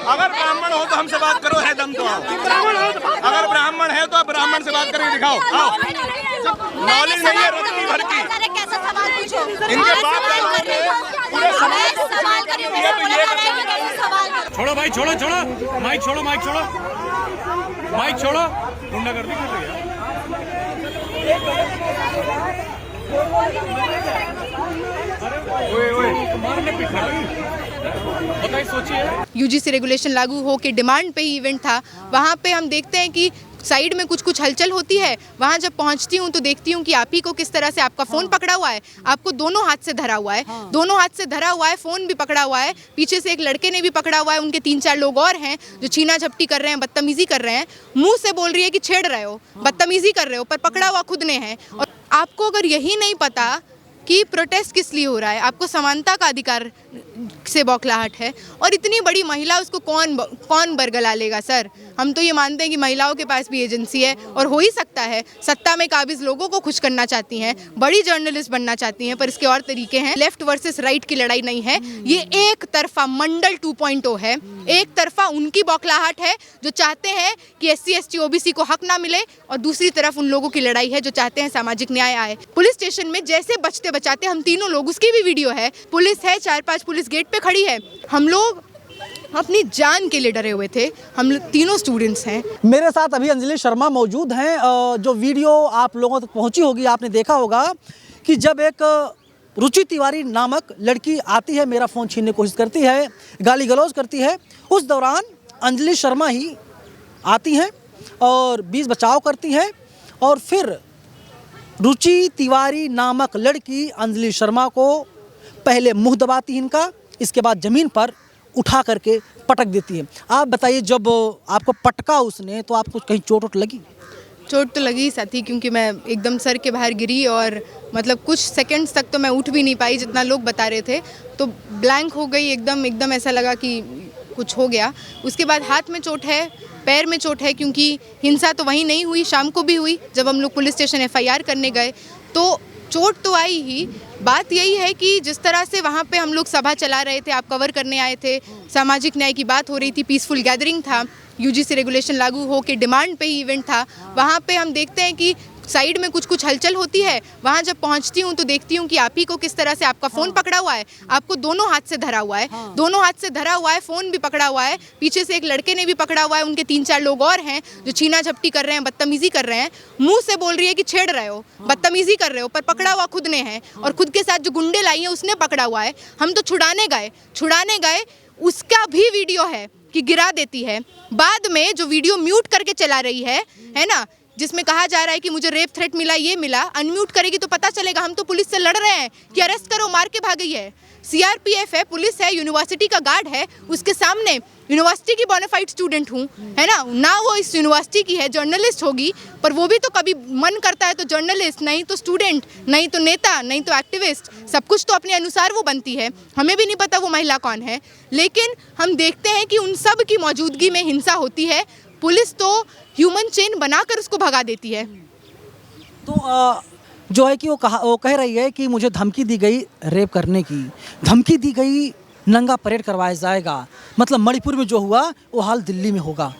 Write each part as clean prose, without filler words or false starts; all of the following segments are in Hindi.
अगर ब्राह्मण हो तो हमसे बात करो, है दम तो आओ। अगर ब्राह्मण है तो ब्राह्मण से बात करके दिखाओ, आओ। नॉलेज नहीं है रत्ती भर की, इनके बाप दादा के पूरे समाज को छोड़ो भाई, छोड़ो छोड़ो माइक, छोड़ो माइक, छोड़ो माइक, छोड़ो। गुंडागर्दी कर रही है। यूजीसी रेगुलेशन लागू हो के डिमांड पे ही इवेंट था। वहाँ पे हम देखते हैं कि साइड में कुछ हलचल होती है। वहाँ जब पहुँचती हूँ तो देखती हूँ कि आप ही को किस तरह से आपका फ़ोन पकड़ा हुआ है, आपको दोनों हाथ से धरा हुआ है, दोनों हाथ से धरा हुआ है, फ़ोन भी पकड़ा हुआ है, पीछे से एक लड़के ने भी पकड़ा हुआ है, उनके 3-4 लोग और हैं जो छीना झपटी कर रहे हैं, बदतमीज़ी कर रहे हैं। मुँह से बोल रही है कि छेड़ रहे हो, बदतमीज़ी कर रहे हो, पर पकड़ा हुआ खुद ने है। और आपको अगर यही नहीं पता कि प्रोटेस्ट किस लिए हो रहा है, आपको समानता का अधिकार से बौखलाहट है, और इतनी बड़ी महिला उसको कौन बरगला लेगा। सर, हम तो ये मानते हैं कि महिलाओं के पास भी एजेंसी है और हो ही सकता है सत्ता में काबिज लोगों को खुश करना चाहती हैं, बड़ी जर्नलिस्ट बनना चाहती हैं, पर इसके और तरीके हैं। लेफ्ट वर्सेस राइट की लड़ाई नहीं है, ये एक तरफा मंडल 2.0 है। एक तरफा उनकी बौखलाहट है जो चाहते हैं कि SC ST OBC को हक ना मिले, और दूसरी तरफ उन लोगों की लड़ाई है जो चाहते हैं सामाजिक न्याय आए। पुलिस स्टेशन में जैसे बचते बचाते हम तीनों लोग, उसकी भी वीडियो है, पुलिस है, 4-5 पुलिस गेट पे खड़ी है, हम लोग अपनी जान के लिए डरे हुए थे। हम लोग तीनों स्टूडेंट्स हैं। मेरे साथ अभी अंजलि शर्मा मौजूद हैं। जो वीडियो आप लोगों तक पहुंची होगी, आपने देखा होगा कि जब एक रुचि तिवारी नामक लड़की आती है, मेरा फ़ोन छीनने की कोशिश करती है, गाली गलौज करती है, उस दौरान अंजलि शर्मा ही आती हैं और बीच बचाव करती हैं, और फिर रुचि तिवारी नामक लड़की अंजलि शर्मा को पहले मुंह दबाती है इनका, इसके बाद ज़मीन पर उठा करके पटक देती है। आप बताइए, जब आपको पटका उसने तो आपको कहीं चोट लगी? चोट तो लगी ही साथी, क्योंकि मैं एकदम सर के बाहर गिरी और मतलब कुछ सेकंड्स तक तो मैं उठ भी नहीं पाई, जितना लोग बता रहे थे। तो ब्लैंक हो गई, एकदम ऐसा लगा कि कुछ हो गया। उसके बाद हाथ में चोट है, पैर में चोट है, क्योंकि हिंसा तो वहीं नहीं हुई, शाम को भी हुई जब हम लोग पुलिस स्टेशन FIR करने गए, तो चोट तो आई ही। बात यही है कि जिस तरह से वहाँ पे हम लोग सभा चला रहे थे, आप कवर करने आए थे, सामाजिक न्याय की बात हो रही थी, पीसफुल गैदरिंग था, यूजीसी रेगुलेशन लागू हो के डिमांड पे ही इवेंट था। वहाँ पे हम देखते हैं कि साइड में कुछ हलचल होती है। वहाँ जब पहुँचती हूँ तो देखती हूँ कि आप ही को किस तरह से आपका फ़ोन पकड़ा हुआ है, आपको दोनों हाथ से धरा हुआ है, दोनों हाथ से धरा हुआ है, फ़ोन भी पकड़ा हुआ है, पीछे से एक लड़के ने भी पकड़ा हुआ है, उनके 3-4 लोग और हैं जो छीना झपटी कर रहे हैं, बदतमीज़ी कर रहे हैं। मुँह से बोल रही है कि छेड़ रहे हो, बदतमीज़ी कर रहे हो, पर पकड़ा हुआ खुद ने है, और खुद के साथ जो गुंडे लाई हैं उसने पकड़ा हुआ है। हम तो छुड़ाने गए, उसका भी वीडियो है कि गिरा देती है। बाद में जो वीडियो म्यूट करके चला रही है ना, जिसमें कहा जा रहा है कि मुझे रेप थ्रेट मिला, ये मिला, अनम्यूट करेगी तो पता चलेगा। हम तो पुलिस से लड़ रहे हैं कि अरेस्ट करो, मार के भाग गई है। CRPF है, पुलिस है, यूनिवर्सिटी का गार्ड है, उसके सामने यूनिवर्सिटी की बोनाफाइड स्टूडेंट हूँ, है ना वो इस यूनिवर्सिटी की है, जर्नलिस्ट होगी, पर वो भी तो कभी मन करता है तो जर्नलिस्ट, नहीं तो स्टूडेंट, नहीं तो नेता, नहीं तो एक्टिविस्ट, सब कुछ तो अपने अनुसार वो बनती है। हमें भी नहीं पता वो महिला कौन है, लेकिन हम देखते हैं कि उन सब की मौजूदगी में हिंसा होती है। पुलिस तो ह्यूमन चेन बनाकर उसको भगा देती है। तो जो है कि वो कह रही है कि मुझे धमकी दी गई रेप करने की, धमकी दी गई नंगा परेड करवाया जाएगा। मतलब मणिपुर में जो हुआ वो हाल दिल्ली में होगा।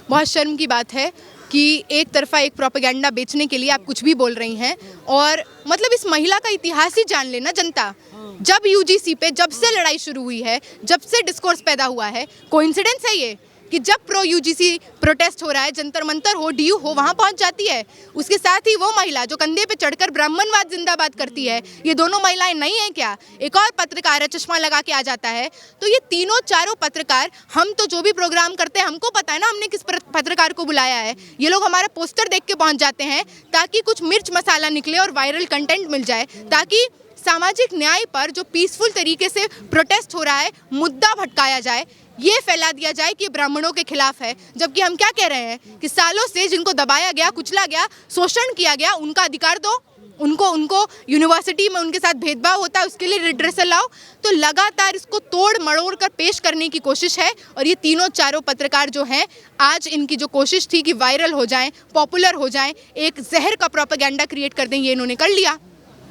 बहुत शर्म की बात है कि एक तरफा एक प्रोपेगेंडा बेचने के लिए आप कुछ भी बोल रही हैं, और मतलब इस महिला का इतिहास ही जान लेना जनता। जब यूजीसी पे जब से लड़ाई शुरू हुई है, जब से डिस्कोर्स पैदा हुआ है, कोइंसिडेंस है ये कि जब प्रो यूजीसी प्रोटेस्ट हो रहा है, जंतर मंतर हो, DU हो, वहाँ पहुँच जाती है। उसके साथ ही वो महिला जो कंधे पे चढ़कर ब्राह्मणवाद जिंदाबाद करती है, ये दोनों महिलाएं नहीं हैं क्या? एक और पत्रकार है, चश्मा लगा के आ जाता है। तो ये तीनों चारों पत्रकार, हम तो जो भी प्रोग्राम करते हैं हमको पता है ना हमने किस पत्रकार को बुलाया है। ये लोग हमारा पोस्टर देख के पहुँच जाते हैं ताकि कुछ मिर्च मसाला निकले और वायरल कंटेंट मिल जाए, ताकि सामाजिक न्याय पर जो पीसफुल तरीके से प्रोटेस्ट हो रहा है, मुद्दा भटकाया जाए, ये फैला दिया जाए कि ब्राह्मणों के खिलाफ है। जबकि हम क्या कह रहे हैं कि सालों से जिनको दबाया गया, कुचला गया, शोषण किया गया, उनका अधिकार दो, उनको यूनिवर्सिटी में उनके साथ भेदभाव होता है उसके लिए रिड्रेसल लाओ। तो लगातार इसको तोड़ मड़ोड़ कर पेश करने की कोशिश है, और ये तीनों चारों पत्रकार जो हैं, आज इनकी जो कोशिश थी कि वायरल हो जाएं, पॉपुलर हो जाएं, एक जहर का प्रोपेगेंडा क्रिएट कर दें, ये इन्होंने कर लिया।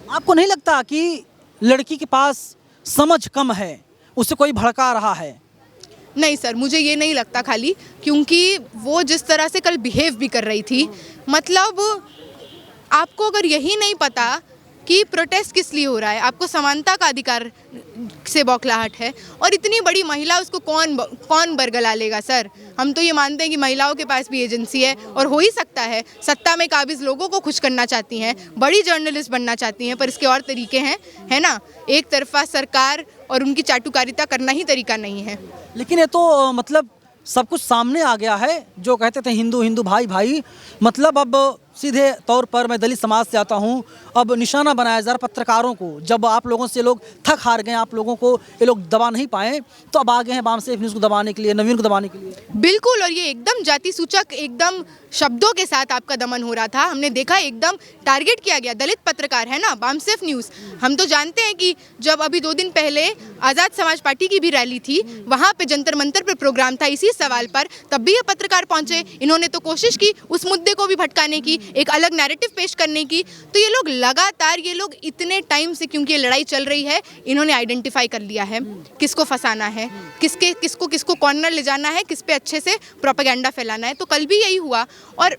आपको नहीं लगता कि लड़की के पास समझ कम है, उसे कोई भड़का रहा है? नहीं सर, मुझे ये नहीं लगता खाली, क्योंकि वो जिस तरह से कल बिहेव भी कर रही थी, मतलब आपको अगर यही नहीं पता कि प्रोटेस्ट किस लिए हो रहा है, आपको समानता का अधिकार से बौखलाहट है, और इतनी बड़ी महिला उसको कौन बरगला लेगा सर। हम तो ये मानते हैं कि महिलाओं के पास भी एजेंसी है और हो ही सकता है, सत्ता में काबिज लोगों को खुश करना चाहती हैं, बड़ी जर्नलिस्ट बनना चाहती हैं, पर इसके और तरीके हैं, है ना। एक तरफा सरकार और उनकी चाटुकारिता करना ही तरीका नहीं है। लेकिन ये तो मतलब सब कुछ सामने आ गया है। जो कहते थे हिंदू हिंदू भाई भाई, मतलब अब सीधे तौर पर मैं दलित समाज से आता हूँ, अब निशाना बनाया जा रहा पत्रकारों को। जब आप लोगों से लोग थक हार गए, आप लोगों को ये लोग दबा नहीं पाए, तो अब आ गए हैं वामसेफ न्यूज़ को दबाने के लिए, नवीन को दबाने के लिए। बिल्कुल, और ये एकदम जाति सूचक एकदम शब्दों के साथ आपका दमन हो रहा था। हमने देखा एकदम टारगेट किया गया, दलित पत्रकार है ना, वामसेफ न्यूज़। हम तो जानते हैं कि जब अभी 2 दिन पहले आज़ाद समाज पार्टी की भी रैली थी, वहाँ पे जंतर मंतर पर प्रोग्राम था इसी सवाल पर, तब भी ये पत्रकार पहुँचे। इन्होंने तो कोशिश की उस मुद्दे को भी भटकाने की, एक अलग नैरेटिव पेश करने की। तो ये लोग लगातार, ये लोग इतने टाइम से, क्योंकि ये लड़ाई चल रही है, इन्होंने आइडेंटिफाई कर लिया है किसको फंसाना है, किसको कॉर्नर ले जाना है, किस पे अच्छे से प्रोपेगेंडा फैलाना है। तो कल भी यही हुआ। और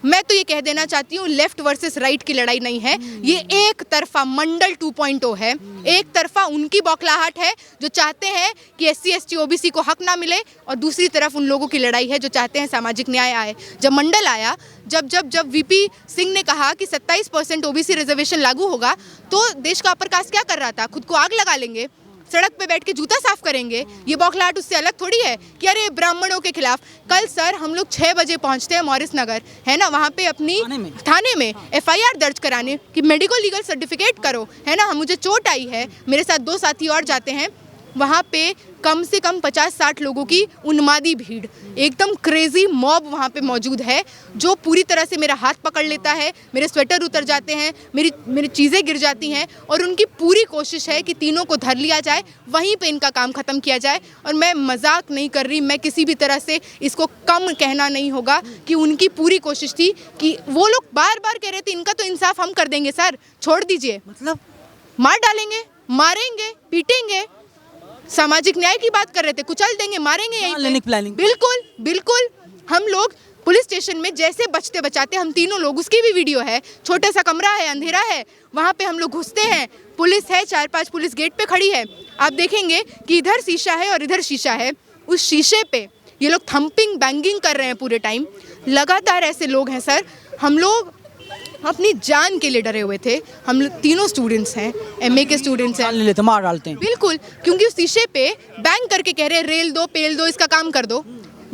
मैं तो ये कह देना चाहती हूँ, लेफ्ट वर्सेस राइट की लड़ाई नहीं है, ये एक तरफा मंडल 2.0 है। एक तरफा उनकी बौखलाहट है जो चाहते हैं कि SC ST OBC को हक ना मिले, और दूसरी तरफ उन लोगों की लड़ाई है जो चाहते हैं सामाजिक न्याय आए। जब मंडल आया, जब VP सिंह ने कहा कि 27% OBC रिजर्वेशन लागू होगा, तो देश का अपर कास्ट क्या कर रहा था? खुद को आग लगा लेंगे, सड़क पे बैठ के जूता साफ करेंगे। ये बौखलाहट उससे अलग थोड़ी है कि अरे ब्राह्मणों के खिलाफ। कल सर हम लोग 6 बजे पहुंचते हैं मॉरिस नगर, है ना, वहाँ पे अपनी थाने में FIR दर्ज कराने कि मेडिकल लीगल सर्टिफिकेट करो, है ना। मुझे चोट आई है, मेरे साथ 2 साथी और जाते हैं, वहाँ पे कम से कम 50-60 लोगों की उन्मादी भीड़, एकदम क्रेजी मॉब वहाँ पे मौजूद है, जो पूरी तरह से मेरा हाथ पकड़ लेता है, मेरे स्वेटर उतर जाते हैं, मेरी चीज़ें गिर जाती हैं, और उनकी पूरी कोशिश है कि तीनों को धर लिया जाए, वहीं पे इनका काम ख़त्म किया जाए। और मैं मजाक नहीं कर रही, मैं किसी भी तरह से इसको कम कहना नहीं होगा कि उनकी पूरी कोशिश थी कि वो लोग बार बार कह रहे थे इनका तो इंसाफ हम कर देंगे सर, छोड़ दीजिए, मतलब मार डालेंगे, मारेंगे, पीटेंगे, सामाजिक न्याय की बात कर रहे थे, कुचल देंगे, मारेंगे यहीं पे। बिल्कुल हम लोग पुलिस स्टेशन में जैसे बचते बचाते, हम तीनों लोग, उसकी भी वीडियो है, छोटा सा कमरा है, अंधेरा है, वहाँ पे हम लोग घुसते हैं, पुलिस है, 4-5 पुलिस गेट पे खड़ी है। आप देखेंगे कि इधर शीशा है और इधर शीशा है, उस शीशे पे ये लोग थम्पिंग बैंगिंग कर रहे हैं पूरे टाइम। लगातार ऐसे लोग हैं सर, हम लोग अपनी जान के लिए डरे हुए थे। हम लोग तीनों स्टूडेंट्स हैं, MA के स्टूडेंट्स हैं, लेते मार डालते हैं। बिल्कुल, क्योंकि उस शीशे पे बैंग करके कह रहे हैं रेल दो, पेल दो, इसका काम कर दो।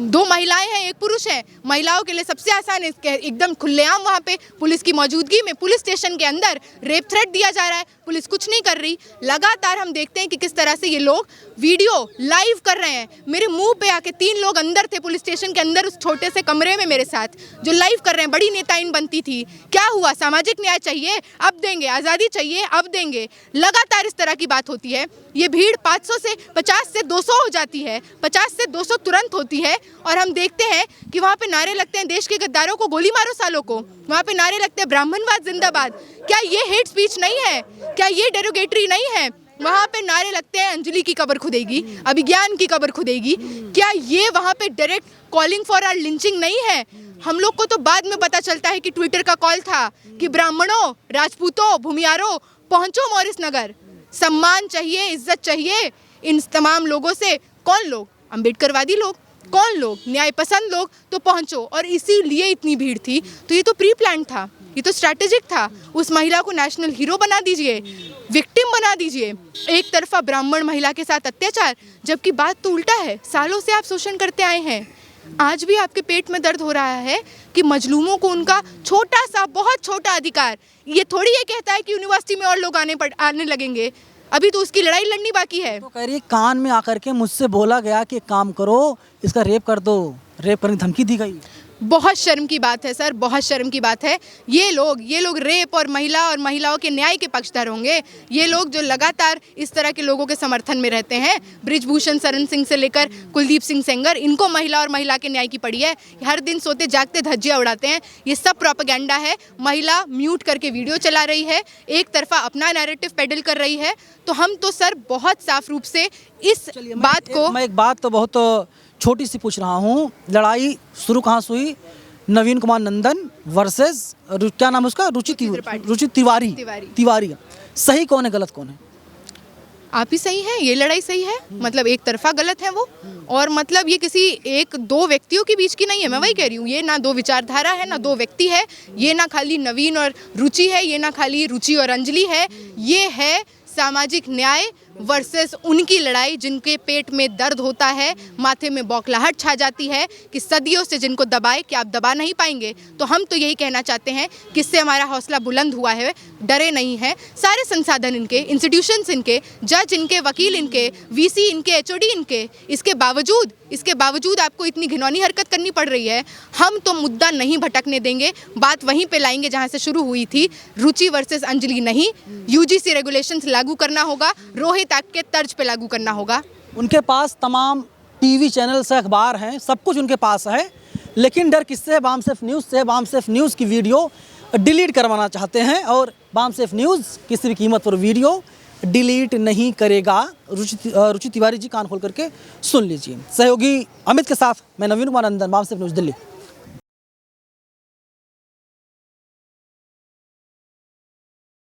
2 महिलाएं हैं, 1 पुरुष है। महिलाओं के लिए सबसे आसान है, एकदम खुलेआम वहाँ पे पुलिस की मौजूदगी में, पुलिस स्टेशन के अंदर रेप थ्रेट दिया जा रहा है, पुलिस कुछ नहीं कर रही। लगातार हम देखते हैं कि किस तरह से ये लोग वीडियो लाइव कर रहे हैं। मेरे मुंह पे आके 3 लोग अंदर थे पुलिस स्टेशन के अंदर, उस छोटे से कमरे में मेरे साथ, जो लाइव कर रहे हैं। बड़ी नेताइन बनती थी, क्या हुआ? सामाजिक न्याय चाहिए, अब देंगे, आज़ादी चाहिए, अब देंगे। लगातार इस तरह की बात होती है। ये भीड़ 500 से 50 से 200 हो जाती है, 50 से 200 तुरंत होती है, और हम देखते हैं कि वहाँ पे नारे लगते हैं देश के गद्दारों को गोली मारो सालों को, वहाँ पे नारे लगते हैं ब्राह्मणवाद जिंदाबाद। क्या ये हेट स्पीच नहीं है? क्या ये डेरोगेटरी नहीं है? वहाँ पे नारे लगते हैं अंजलि की कब्र खुदेगी, अभिज्ञान की कब्र खुदेगी। क्या ये वहाँ पे direct calling for our lynching नहीं है? हम लोग को तो बाद में पता चलता है कि ट्विटर का कॉल था कि ब्राह्मणों, राजपूतों, भूमियारों, पहुँचो मॉरिस नगर, सम्मान चाहिए, इज्जत चाहिए इन तमाम लोगों से। कौन लोग? अम्बेडकरवादी लोग। कौन लोग? न्याय पसंद लोग। तो पहुंचो, और इसीलिए इतनी भीड़ थी। तो ये तो प्री प्लान था, ये तो स्ट्रैटेजिक था। उस महिला को नेशनल हीरो बना दीजिए, विक्टिम बना दीजिए। एक तरफा ब्राह्मण महिला के साथ अत्याचार, जबकि बात तो उल्टा है। सालों से आप शोषण करते आए हैं, आज भी आपके पेट में दर्द हो रहा है कि मजलूमों को उनका छोटा सा, बहुत छोटा अधिकार, ये थोड़ी ये कहता है कि यूनिवर्सिटी में और लोग आने लगेंगे। अभी तो उसकी लड़ाई लड़नी बाकी है। तो कह रही है कान में आकर के मुझसे बोला गया कि काम करो, इसका रेप कर दो, रेप करने की धमकी दी गई। बहुत शर्म की बात है सर, बहुत शर्म की बात है। ये लोग रेप और महिलाओं के न्याय के पक्षधर होंगे। ये लोग जो लगातार इस तरह के लोगों के समर्थन में रहते हैं, बृजभूषण शरण सिंह से लेकर कुलदीप सिंह सेंगर, इनको महिला के न्याय की पड़ी है। हर दिन सोते जागते धज्जियां उड़ाते हैं। ये सब प्रोपेगेंडा है। महिला म्यूट करके वीडियो चला रही है, एक तरफा अपना नैरेटिव पेडल कर रही है। तो हम तो सर बहुत साफ रूप से इस बात को, मैं एक बात तो बहुत छोटी सी पूछ रहा हूँ, लड़ाई शुरू कहाँ से हुई? नवीन कुमार नंदन वर्सेस क्या नाम है उसका, रुचि तिवारी। सही कौन है, गलत कौन है? आप ही सही है, ये लड़ाई सही है। मतलब एक तरफा गलत है वो। और मतलब ये किसी एक दो व्यक्तियों के बीच की नहीं है। मैं वही कह रही हूँ, ये ना दो विचारधारा है, ना दो व्यक्ति है। ये ना खाली नवीन और रुचि है, ये ना खाली रुचि और अंजलि है। ये है सामाजिक न्याय वर्सेस उनकी लड़ाई जिनके पेट में दर्द होता है, माथे में बौखलाहट छा जाती है कि सदियों से जिनको दबाए कि आप दबा नहीं पाएंगे। तो हम तो यही कहना चाहते हैं कि इससे हमारा हौसला बुलंद हुआ है, डरे नहीं है। सारे संसाधन इनके, इंस्टीट्यूशंस इनके, जज इनके, वकील इनके, वीसी इनके, एचओडी इनके, इसके बावजूद आपको इतनी घिनौनी हरकत करनी पड़ रही है। हम तो मुद्दा नहीं भटकने देंगे, बात वहीं पे लाएंगे जहां से शुरू हुई थी, रुचि वर्सेस अंजलि नहीं। यूजीसी रेगुलेशंस लागू करना होगा, रोहित एक्ट के तर्ज पे लागू करना होगा। उनके पास तमाम टीवी चैनल से, अखबार हैं, सब कुछ उनके पास है, लेकिन डर किससे है? बामसेफ न्यूज़ से। बामसेफ न्यूज़ की वीडियो डिलीट करवाना चाहते हैं और बामसेफ न्यूज़ किसी भी कीमत पर वीडियो डिलीट नहीं करेगा। रुचि तिवारी जी कान खोल करके सुन लीजिए। सहयोगी अमित के साथ मैं नवीन कुमार नंदन, बामसेफ न्यूज़, दिल्ली।